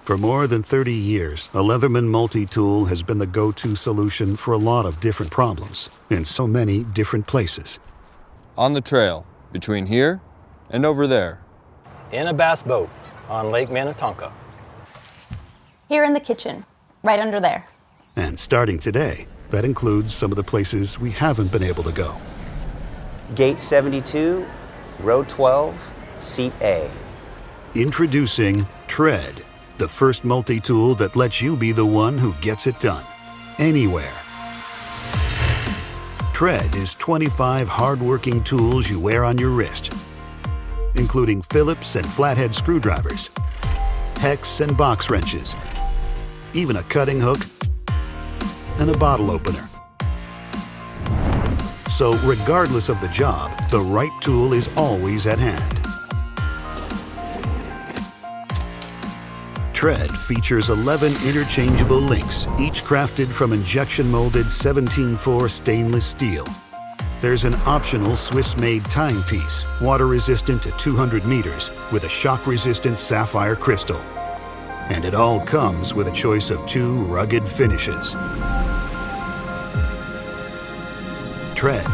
For more than 30 years, the Leatherman multi-tool has been the go-to solution for a lot of different problems in so many different places. On the trail, between here and over there. In a bass boat on Lake Minnetonka. Here in the kitchen, right under there. And starting today, that includes some of the places we haven't been able to go. Gate 72, row 12, seat A. Introducing Tread, the first multi-tool that lets you be the one who gets it done, anywhere. Tread is 25 hard-working tools you wear on your wrist, including Phillips and flathead screwdrivers, hex and box wrenches, even a cutting hook and a bottle opener. So regardless of the job, the right tool is always at hand. Tread features 11 interchangeable links, each crafted from injection-molded 17-4 stainless steel. There's an optional Swiss-made timepiece, water-resistant to 200 meters, with a shock-resistant sapphire crystal. And it all comes with a choice of 2 rugged finishes. Tread,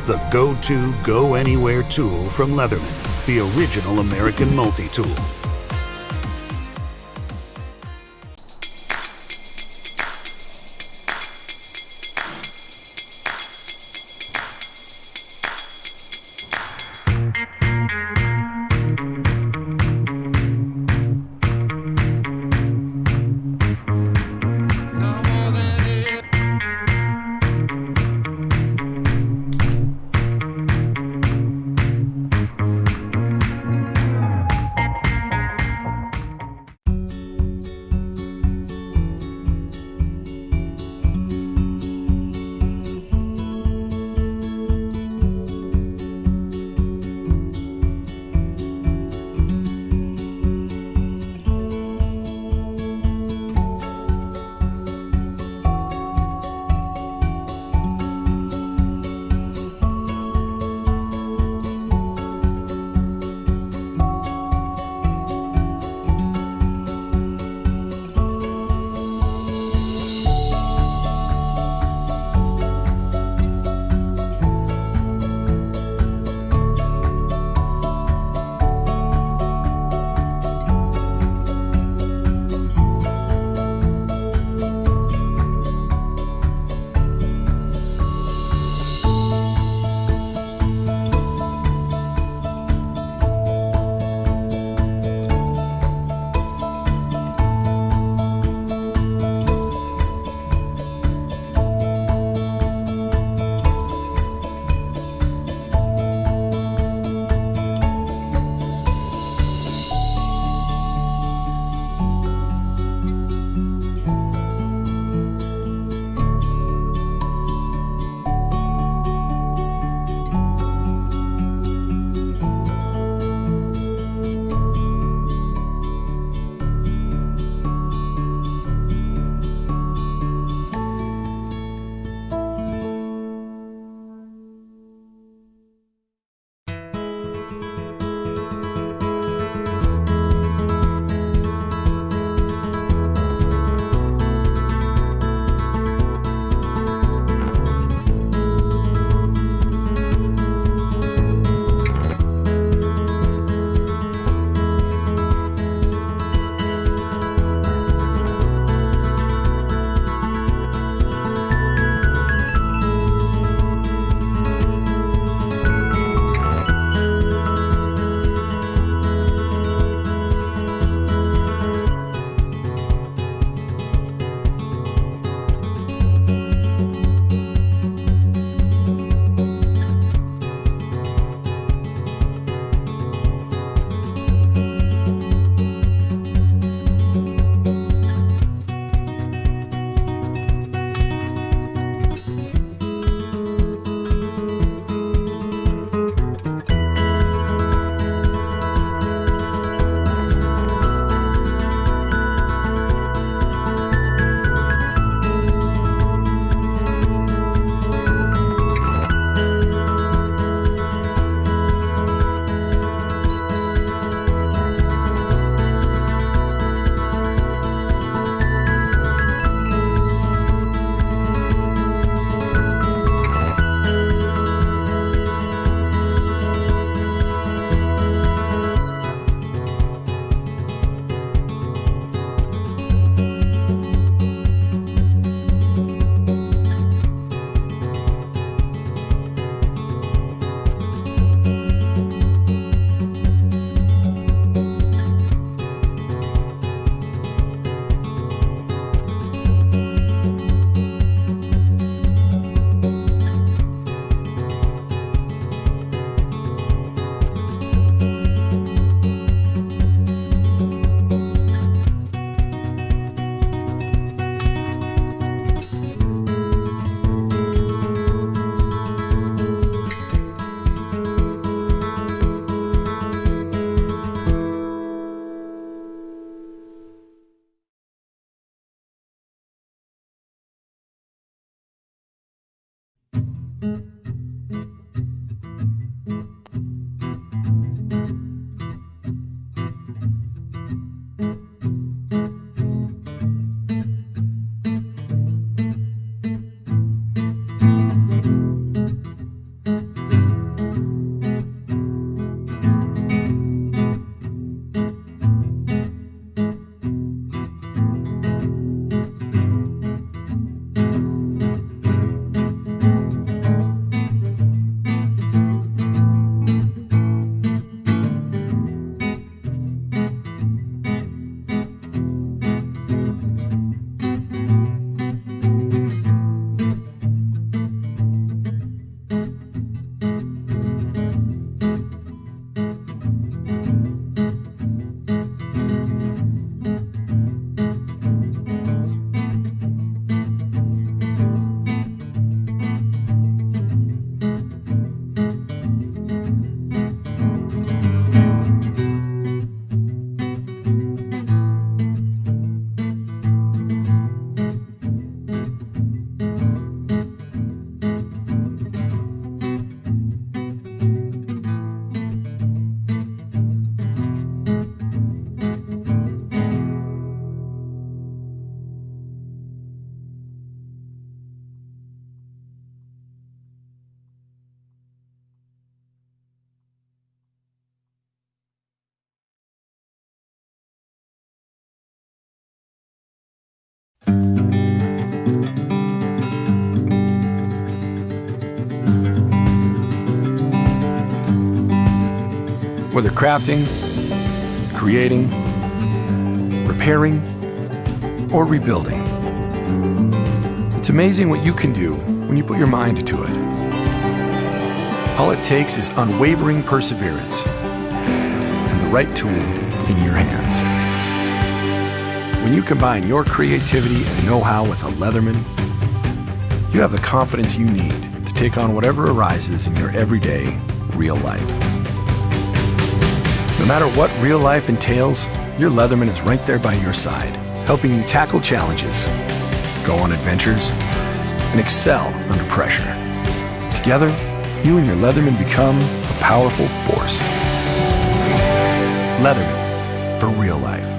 the go-to, go-anywhere tool from Leatherman, the original American multi-tool. Whether crafting, creating, repairing, or rebuilding. It's amazing what you can do when you put your mind to it. All it takes is unwavering perseverance and the right tool in your hands. When you combine your creativity and know-how with a Leatherman, you have the confidence you need to take on whatever arises in your everyday, real life. No matter what real life entails, your Leatherman is right there by your side, helping you tackle challenges, go on adventures, and excel under pressure. Together, you and your Leatherman become a powerful force. Leatherman, for real life.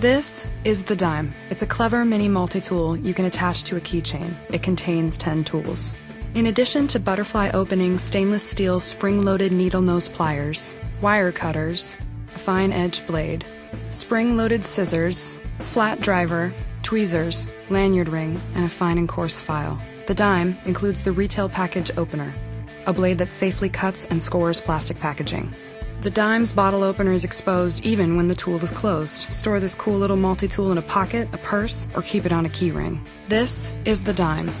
This is the Dime. It's a clever mini multi-tool you can attach to a keychain. It contains 10 tools. In addition to butterfly opening stainless steel spring-loaded needle nose pliers, wire cutters, a fine edge blade, spring-loaded scissors, flat driver, tweezers, lanyard ring, and a fine and coarse file. The Dime includes the retail package opener, a blade that safely cuts and scores plastic packaging. The Dime's bottle opener is exposed even when the tool is closed. Store this cool little multi-tool in a pocket, a purse, or keep it on a key ring. This is the Dime.